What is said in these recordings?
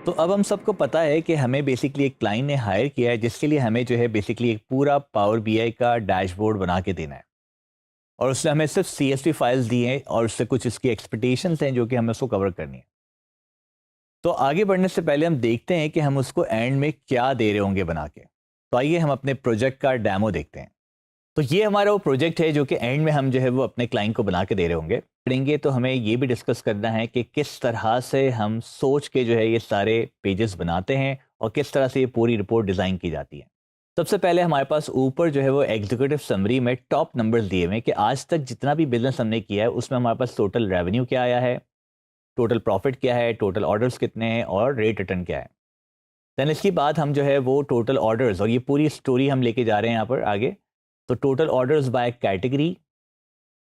तो अब हम सबको पता है कि हमें बेसिकली एक क्लाइंट ने हायर किया है जिसके लिए हमें जो है बेसिकली एक पूरा पावर बीआई का डैशबोर्ड बना के देना है। और उसने हमें सिर्फ सीएसवी फाइल्स दी हैं और उससे कुछ इसकी एक्सपेक्टेशंस हैं जो कि हमें उसको कवर करनी है। तो आगे बढ़ने से पहले हम देखते हैं कि हम उसको एंड में क्या दे रहे होंगे बना के। तो आइए हम अपने प्रोजेक्ट का डेमो देखते हैं। तो ये हमारा वो प्रोजेक्ट है जो कि एंड में हम जो है वो अपने क्लाइंट को बना के दे रहे होंगे पढ़ेंगे। तो हमें ये भी डिस्कस करना है कि किस तरह से हम सोच के जो है ये सारे पेजेस बनाते हैं और किस तरह से ये पूरी रिपोर्ट डिज़ाइन की जाती है। सबसे पहले हमारे पास ऊपर जो है वो एग्जीक्यूटिव समरी में टॉप नंबर्स दिए हुए हैं कि आज तक जितना भी बिजनेस हमने किया है उसमें हमारे पास टोटल रेवेन्यू क्या आया है, टोटल प्रॉफिट क्या है, टोटल ऑर्डर्स कितने हैं और रेट रिटर्न क्या है। देन इसके बाद हम जो है वो टोटल ऑर्डर्स और ये पूरी स्टोरी हम लेके जा रहे हैं यहाँ पर आगे। तो टोटल ऑर्डर्स बाय कैटेगरी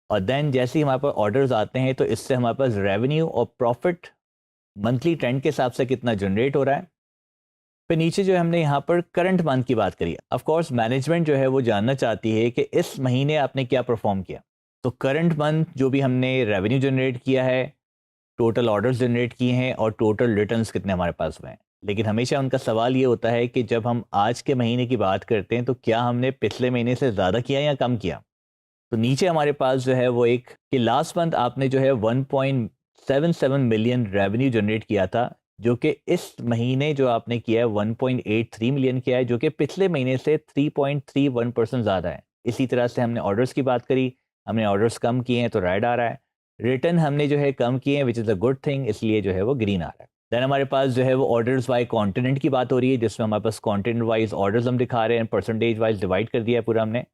और देन जैसे ही हमारे पास ऑर्डर्स आते हैं तो इससे हमारे पास रेवेन्यू और प्रॉफिट मंथली ट्रेंड के हिसाब से कितना जनरेट हो रहा है। फिर नीचे जो है हमने यहाँ पर करंट मंथ की बात करी। ऑफ कोर्स मैनेजमेंट जो है वो जानना चाहती है कि इस महीने आपने क्या परफॉर्म किया। तो करंट मंथ जो भी हमने रेवेन्यू जनरेट किया है, टोटल ऑर्डर्स जनरेट किए हैं और टोटल रिटर्न्स कितने हमारे पास हुए हैं। लेकिन हमेशा उनका सवाल ये होता है कि जब हम आज के महीने की बात करते हैं तो क्या हमने पिछले महीने से ज़्यादा किया या कम किया। तो नीचे हमारे पास जो है वो एक कि लास्ट मंथ आपने जो है 1.77 मिलियन रेवेन्यू जनरेट किया था, जो कि इस महीने जो आपने किया है 1.83 मिलियन किया है, जो कि पिछले महीने से 3.31% ज़्यादा है। इसी तरह से हमने ऑर्डर्स की बात करी, हमने ऑर्डर्स कम किए हैं तो रेड आ रहा है। रिटर्न हमने जो है कम किए हैं which is a good thing, इसलिए जो है वो ग्रीन आ रहा है। देन हमारे पास जो है वो ऑर्डर्स बाय कॉन्टिनेंट की बात हो रही है, जिसमें हमारे पास कॉन्टिनेंट वाइज ऑर्डर्स हम दिखा रहे हैं, परसेंटेज वाइज डिवाइड कर दिया है पूरा हमने।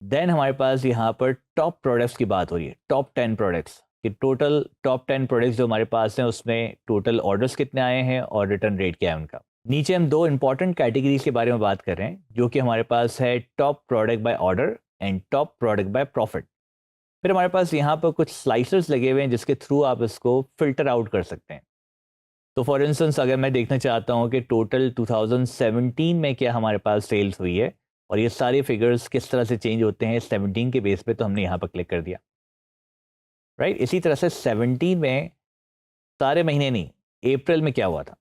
देन हमारे पास यहाँ पर टॉप प्रोडक्ट्स की बात हो रही है, टॉप 10 प्रोडक्ट्स कि टोटल टॉप 10 प्रोडक्ट्स जो हमारे पास हैं उसमें टोटल ऑर्डर्स कितने आए हैं और रिटर्न रेट क्या है उनका। नीचे हम दो इंपॉर्टेंट कैटेगरीज के बारे में बात कर रहे हैं जो कि हमारे पास है top product by order and top product by profit. फिर हमारे पास यहाँ पर कुछ स्लाइसर्स लगे हुए हैं जिसके थ्रू आप इसको फिल्टर आउट कर सकते हैं। तो फॉर इंस्टेंस अगर मैं देखना चाहता हूँ कि टोटल 2017 में क्या हमारे पास सेल्स हुई है और ये सारे फिगर्स किस तरह से चेंज होते हैं 17 के बेस पे, तो हमने यहाँ पर क्लिक कर दिया। राइट, इसी तरह से 17 में सारे महीने नहीं, अप्रैल में क्या हुआ था।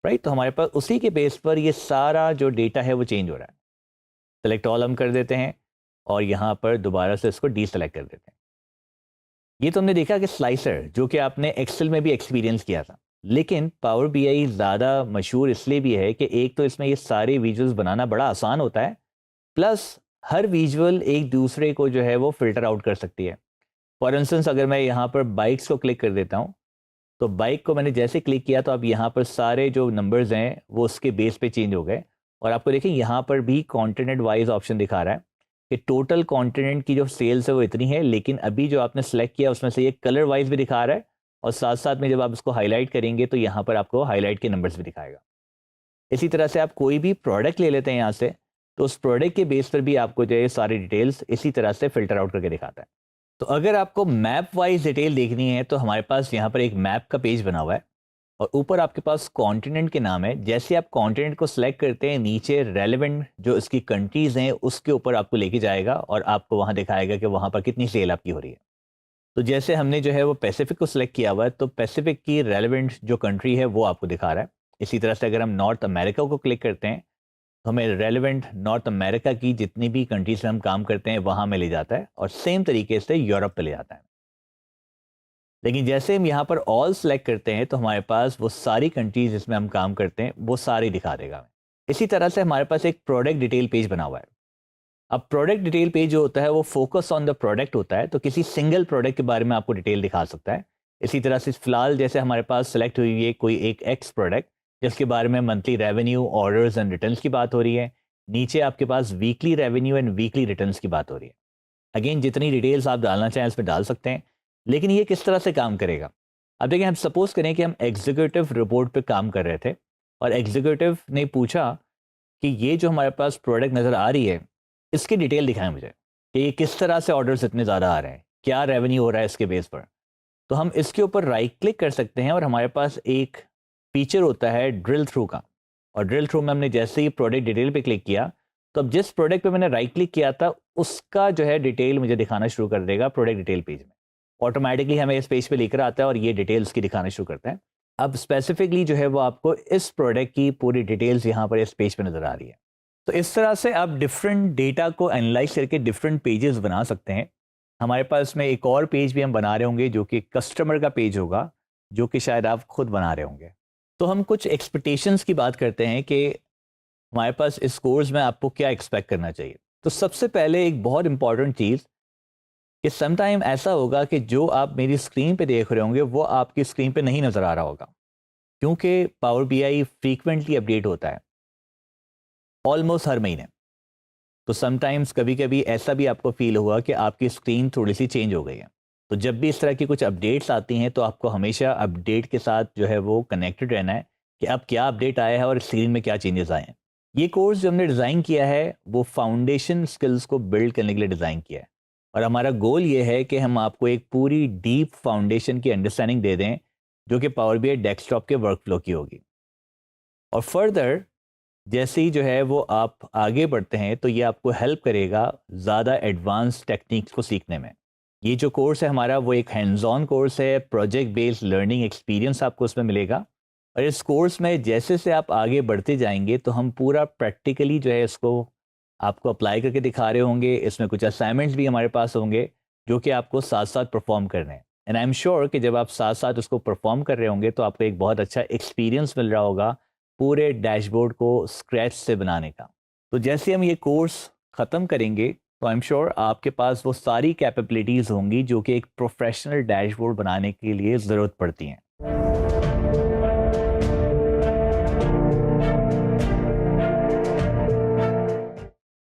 राइट, तो हमारे पास उसी के बेस पर ये सारा जो डेटा है वो चेंज हो रहा है। सेलेक्ट ऑल हम कर देते हैं और यहाँ पर दोबारा से इसको डी सेलेक्ट कर देते हैं। ये तो हमने देखा कि स्लाइसर जो कि आपने एक्सेल में भी एक्सपीरियंस किया था, लेकिन पावर बीआई ज़्यादा मशहूर इसलिए भी है कि एक तो इसमें ये सारे विजुअल्स बनाना बड़ा आसान होता है, प्लस हर विजुअल एक दूसरे को जो है वो फिल्टर आउट कर सकती है। फॉर इंस्टेंस अगर मैं यहाँ पर बाइक्स को क्लिक कर देता हूँ, तो बाइक को मैंने जैसे क्लिक किया तो अब यहाँ पर सारे जो नंबर्स हैं वो उसके बेस पे चेंज हो गए। और आपको देखें यहाँ पर भी कॉन्टिनेंट वाइज ऑप्शन दिखा रहा है कि टोटल कॉन्टिनेंट की जो सेल्स है वो इतनी है, लेकिन अभी जो आपने सेलेक्ट किया उसमें से ये कलर वाइज भी दिखा रहा है और साथ साथ में जब आप इसको हाईलाइट करेंगे तो यहाँ पर आपको हाईलाइट के नंबर्स भी दिखाएगा। इसी तरह से आप कोई भी प्रोडक्ट ले लेते हैं यहाँ से, तो उस प्रोडक्ट के बेस पर भी आपको जो है सारी डिटेल्स इसी तरह से फिल्टर आउट करके दिखाता है। तो अगर आपको मैप वाइज डिटेल देखनी है तो हमारे पास यहाँ पर एक मैप का पेज बना हुआ है और ऊपर आपके पास कॉन्टिनेंट के नाम है। जैसे आप कॉन्टिनेंट को सिलेक्ट करते हैं, नीचे रेलेवेंट जो इसकी कंट्रीज हैं उसके ऊपर आपको लेके जाएगा और आपको वहाँ दिखाएगा कि वहाँ पर कितनी सेल आपकी हो रही है। तो जैसे हमने जो है वो पैसिफिक को सिलेक्ट किया हुआ है, तो पैसिफिक की रेलेवेंट जो कंट्री है वो आपको दिखा रहा है। इसी तरह से अगर हम नॉर्थ अमेरिका को क्लिक करते हैं तो हमें रेलेवेंट नॉर्थ अमेरिका की जितनी भी कंट्रीज में हम काम करते हैं वहाँ में ले जाता है और सेम तरीके से यूरोप पे ले जाता है। लेकिन जैसे हम यहाँ पर ऑल सेलेक्ट करते हैं तो हमारे पास वो सारी कंट्रीज जिसमें हम काम करते हैं वो सारी दिखा देगा हमें। इसी तरह से हमारे पास एक प्रोडक्ट डिटेल पेज बना हुआ है। अब प्रोडक्ट डिटेल पेज जो होता है वो फोकस ऑन द प्रोडक्ट होता है, तो किसी सिंगल प्रोडक्ट के बारे में आपको डिटेल दिखा सकता है। इसी तरह से फिलहाल जैसे हमारे पास सेलेक्ट हुई है कोई एक एक्स प्रोडक्ट जिसके बारे में monthly revenue, orders and returns की बात हो रही है। नीचे आपके पास weekly revenue and weekly returns की बात हो रही है। अगेन जितनी डिटेल्स आप डालना चाहें इसमें डाल सकते हैं। लेकिन ये किस तरह से काम करेगा, अब देखिए हम सपोज करें कि हम एग्जीक्यूटिव रिपोर्ट पे काम कर रहे थे और एग्जीक्यूटिव ने पूछा कि ये जो हमारे पास प्रोडक्ट नज़र आ रही है इसकी डिटेल दिखाएं मुझे कि ये किस तरह से ऑर्डर्स इतने ज़्यादा आ रहे हैं, क्या रेवेन्यू हो रहा है इसके बेस पर। तो हम इसके ऊपर राइट क्लिक कर सकते हैं और हमारे पास एक फीचर होता है ड्रिल थ्रू का। और ड्रिल थ्रू में हमने जैसे ही प्रोडक्ट डिटेल पे क्लिक किया तो अब जिस प्रोडक्ट पे मैंने राइट क्लिक किया था उसका जो है डिटेल मुझे दिखाना शुरू कर देगा प्रोडक्ट डिटेल पेज में। ऑटोमेटिकली हमें इस पेज पे लेकर आता है और ये डिटेल्स की दिखाना शुरू करता है। अब स्पेसिफिकली जो है वो आपको इस प्रोडक्ट की पूरी डिटेल्स यहाँ पर इस पेज पे नज़र आ रही है। तो इस तरह से आप डिफरेंट डेटा को एनालाइज करके डिफरेंट पेजेस बना सकते हैं। हमारे पास में एक और पेज भी हम बना रहे होंगे जो कि कस्टमर का पेज होगा, जो कि शायद आप खुद बना रहे होंगे। तो हम कुछ एक्सपेक्टेशंस की बात करते हैं कि हमारे पास इस कोर्स में आपको क्या एक्सपेक्ट करना चाहिए। तो सबसे पहले एक बहुत इंपॉर्टेंट चीज़ कि समटाइम ऐसा होगा कि जो आप मेरी स्क्रीन पे देख रहे होंगे वो आपकी स्क्रीन पे नहीं नज़र आ रहा होगा, क्योंकि पावर बीआई फ्रीक्वेंटली अपडेट होता है ऑलमोस्ट हर महीने। तो समटाइम्स कभी कभी ऐसा भी आपको फील हुआ कि आपकी स्क्रीन थोड़ी सी चेंज हो गई है। तो जब भी इस तरह की कुछ अपडेट्स आती हैं तो आपको हमेशा अपडेट के साथ जो है वो कनेक्टेड रहना है कि अब क्या अपडेट आया है और स्क्रीन में क्या चेंजेस आए हैं। ये कोर्स जो हमने डिज़ाइन किया है वो फाउंडेशन स्किल्स को बिल्ड करने के लिए डिज़ाइन किया है, और हमारा गोल ये है कि हम आपको एक पूरी डीप फाउंडेशन की अंडरस्टैंडिंग दे दें जो कि पावर बीआई डेस्कटॉप के वर्कफ्लो की होगी। और फर्दर जैसे ही जो है वो आप आगे बढ़ते हैं तो ये आपको हेल्प करेगा ज़्यादा एडवांस टेक्निक्स को सीखने में। ये जो कोर्स है हमारा वो एक हैंड्स ऑन कोर्स है, प्रोजेक्ट बेस्ड लर्निंग एक्सपीरियंस आपको उसमें मिलेगा। और इस कोर्स में जैसे से आप आगे बढ़ते जाएंगे तो हम पूरा प्रैक्टिकली जो है इसको आपको अप्लाई करके दिखा रहे होंगे। इसमें कुछ असाइनमेंट्स भी हमारे पास होंगे जो कि आपको साथ साथ परफॉर्म करने हैं। एंड आई एम श्योर कि जब आप साथ साथ उसको परफॉर्म कर रहे होंगे तो आपको एक बहुत अच्छा एक्सपीरियंस मिल रहा होगा पूरे डैशबोर्ड को स्क्रैच से बनाने का। तो जैसे हम ये कोर्स ख़त्म करेंगे तो आई एम श्योर आपके पास वो सारी कैपेबिलिटीज़ होंगी जो कि एक प्रोफेशनल डैशबोर्ड बनाने के लिए ज़रूरत पड़ती हैं।